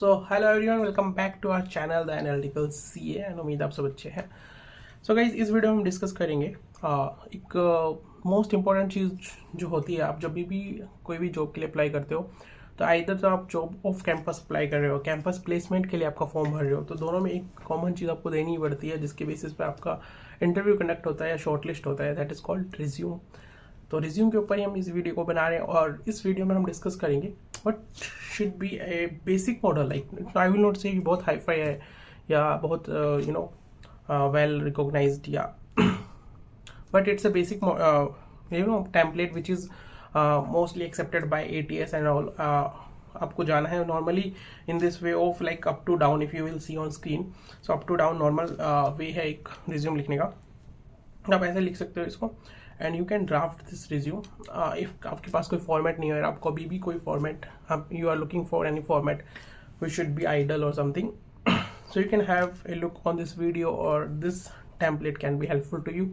So hello everyone, welcome back to our channel the analytical CA and उम्मीद आप सब अच्छे हैं। सो गाइज, इस वीडियो में हम डिस्कस करेंगे एक मोस्ट इम्पॉर्टेंट चीज़ जो होती है। आप जब भी कोई भी जॉब के लिए अप्लाई करते हो तो आइदर तो आप जॉब ऑफ कैंपस अप्लाई कर रहे हो, कैंपस प्लेसमेंट के लिए आपका फॉर्म भर रहे हो, तो दोनों में एक कॉमन चीज़ आपको देनी पड़ती है जिसके बेसिस पे आपका इंटरव्यू कंडक्ट होता है या शॉर्टलिस्ट होता है, दैट इज़ कॉल्ड रिज्यूम। तो रिज्यूम के ऊपर ही हम इस वीडियो को बना रहे हैं और इस वीडियो में हम डिस्कस करेंगे what should be a basic model. Like I will not say बहुत हाई फाई है या बहुत वेल रिकॉग्नाइज्ड या but it's a basic template which is mostly accepted by ATS and all. आपको जाना है normally in this way of like up to down, if you will see on screen. So up to down normal way है एक resume लिखने का। आप ऐसे लिख सकते हो इसको and you can draft this resume. If आपके पास कोई फॉर्मेट नहीं है और आपको अभी भी कोई format, you are looking for any format which should be ideal और something, so you can have a look on this video और this template can be helpful to you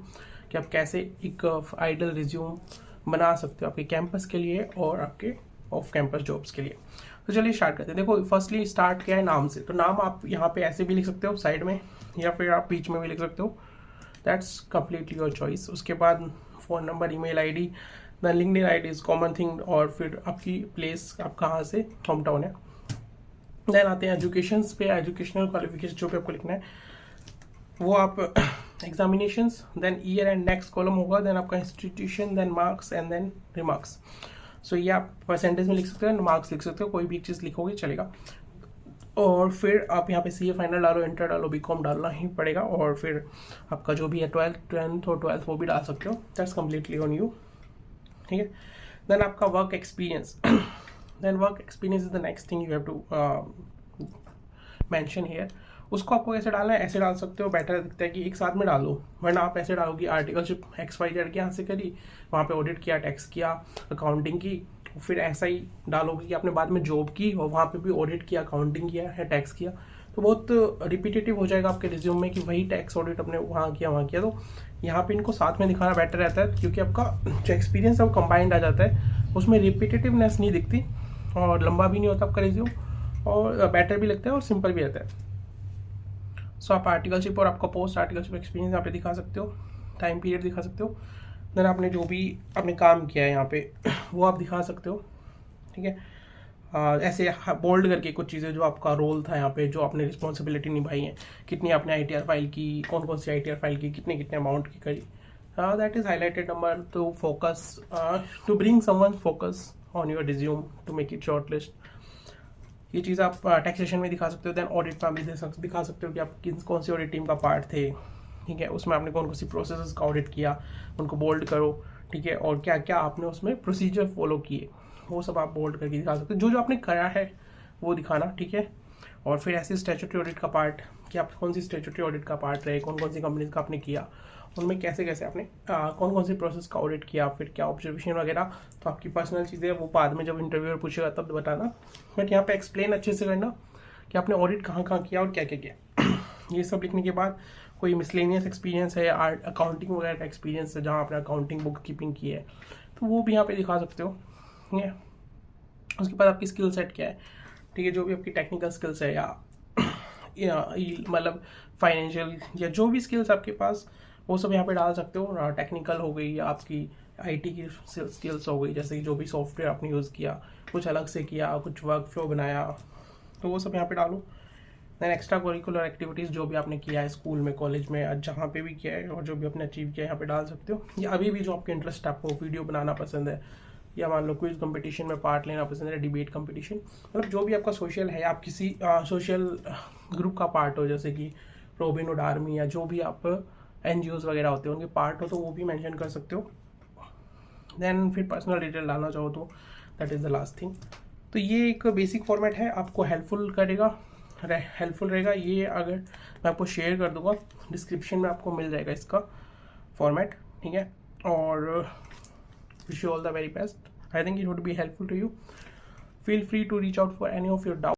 कि आप कैसे एक आइडल रिज्यूम बना सकते हो आपके कैंपस के लिए और आपके ऑफ कैंपस जॉब्स के लिए। तो चलिए स्टार्ट करते हैं। देखो, फर्स्टली स्टार्ट किया है नाम से, तो नाम आप यहाँ पे ऐसे भी लिख सकते हो साइड में या फिर आप बीच में भी लिख सकते हो, दैट्स कम्प्लीटली योर चॉइस। उसके बाद phone number, email ID, then LinkedIn ID is common thing, और फिर आपकी प्लेस, आप कहाँ से, होम टाउन है। देन आते हैं एजुकेशंस पे, एजुकेशनल क्वालिफिकेशन जो भी आपको लिखना है वो आप examinations, then year and next column होगा, देन आपका institution, then marks and then remarks. So ये आप परसेंटेज में लिख सकते हो, मार्क्स लिख सकते हो, कोई भी एक चीज़ लिखोगे चलेगा। और फिर आप यहाँ पे CA फाइनल डालो, इंटर डालो, BCom डालना ही पड़ेगा, और फिर आपका जो भी है 12th और 12th वो भी डाल सकते हो, दैट्स कम्प्लीटली ऑन यू। ठीक है। देन आपका work experience, then work experience is the next thing you have to mention here. उसको आपको कैसे डालना है, ऐसे डाल सकते हो, बेटर दिखता है कि एक साथ में डालो, वरना आप ऐसे डालोगे आर्टिकलशिप XYZ के यहाँ से करी, वहाँ पे ऑडिट किया, टैक्स किया, अकाउंटिंग की, फिर ऐसा ही डालोगे कि आपने बाद में जॉब की और वहाँ पे भी ऑडिट किया, अकाउंटिंग किया है, टैक्स किया, तो बहुत रिपीटेटिव हो जाएगा आपके रिज्यूम में कि वही टैक्स ऑडिट अपने वहाँ किया। तो यहाँ पे इनको साथ में दिखाना बेटर रहता है क्योंकि आपका जो एक्सपीरियंस है वो कंबाइंड आ जाता है, उसमें रिपीटेटिवनेस नहीं दिखती और लंबा भी नहीं होता आपका रिज्यूम, और बेटर भी लगता है और सिंपल भी रहता है। सो आप आर्टिकलशिप और आपका पोस्ट आर्टिकलशिप एक्सपीरियंस यहाँ पे दिखा सकते हो, टाइम पीरियड दिखा सकते हो, देन आपने जो भी आपने काम किया है यहाँ पे वो आप दिखा सकते हो। ठीक है। ऐसे बोल्ड करके कुछ चीज़ें जो आपका रोल था यहाँ पे, जो आपने रिस्पॉन्सिबिलिटी निभाई है, कितनी आपने ITR फाइल की, कौन कौन सी ITR फाइल की, कितने कितने अमाउंट की करी, that is highlighted number to focus, to bring someone focus on your resume to make it shortlist. ये चीज़ आप टैक्सेशन में दिखा सकते हो। देन ऑडिट में भी दिखा सकते हो कि आप कौन सी ऑडिट टीम का पार्ट थे। ठीक है। उसमें आपने कौन कौन सी प्रोसेस का ऑडिट किया, उनको बोल्ड करो। ठीक है। और क्या क्या आपने उसमें प्रोसीजर फॉलो किए, वो सब आप बोल्ड करके दिखा सकते हो। जो जो आपने करा है वो दिखाना। ठीक है। और फिर ऐसे स्टैट्यूटरी ऑडिट का पार्ट, कि आप कौन सी स्टैट्यूटरी ऑडिट का पार्ट रहे, कौन कौन सी कंपनीज का आपने किया, उनमें कैसे कैसे आपने कौन कौन सी प्रोसेस का ऑडिट किया, फिर क्या ऑब्जर्वेशन वगैरह। तो आपकी पर्सनल चीज़ें वो बाद में जब इंटरव्यूअर पूछेगा तब बताना, बट यहाँ पे एक्सप्लेन अच्छे से करना कि आपने ऑडिट कहाँ कहाँ किया और क्या क्या किया। ये सब लिखने के बाद कोई मिसलेनियस एक्सपीरियंस है या अकाउंटिंग वगैरह का एक्सपीरियंस है जहाँ आपने अकाउंटिंग बुक कीपिंग की है, तो वो भी यहाँ पे दिखा सकते हो। ठीक है। उसके बाद आपकी स्किल सेट क्या है। ठीक है। जो भी आपकी टेक्निकल स्किल्स है या मतलब फाइनेंशियल या जो भी स्किल्स आपके पास, वो सब यहाँ पे डाल सकते हो। टेक्निकल हो गई या आपकी IT की स्किल्स हो गई, जैसे कि जो भी सॉफ्टवेयर आपने यूज़ किया, कुछ अलग से किया, कुछ वर्क फ्लो बनाया, तो वो सब यहाँ पे डालो। दैन एक्स्ट्रा करिकुलर एक्टिविटीज़ जो भी आपने किया है स्कूल में, कॉलेज में, जहाँ पे भी किया है और जो भी आपने अचीव किया है यहाँ पे डाल सकते हो। या अभी भी जो आपके इंटरेस्ट, आपको वीडियो बनाना पसंद है, या मान लो क्विज कंपटीशन में पार्ट लेना पसंद है, डिबेट कंपटीशन, मतलब जो भी आपका सोशल है, आप किसी सोशल ग्रुप का पार्ट हो, जैसे कि रोबिन हुड आर्मी या जो भी आप NGOs वगैरह होते हैं उनके पार्ट हो, तो वो भी मेंशन कर सकते हो। देन फिर पर्सनल डिटेल डालना चाहो तो that is the last thing. तो ये एक बेसिक फॉर्मेट है, आपको हेल्पफुल रहेगा ये। अगर मैं आपको शेयर कर दूंगा, डिस्क्रिप्शन में आपको मिल जाएगा इसका फॉर्मेट। ठीक है। और wish you all the very best. I think it would be helpful to you. Feel free to reach out for any of your doubts.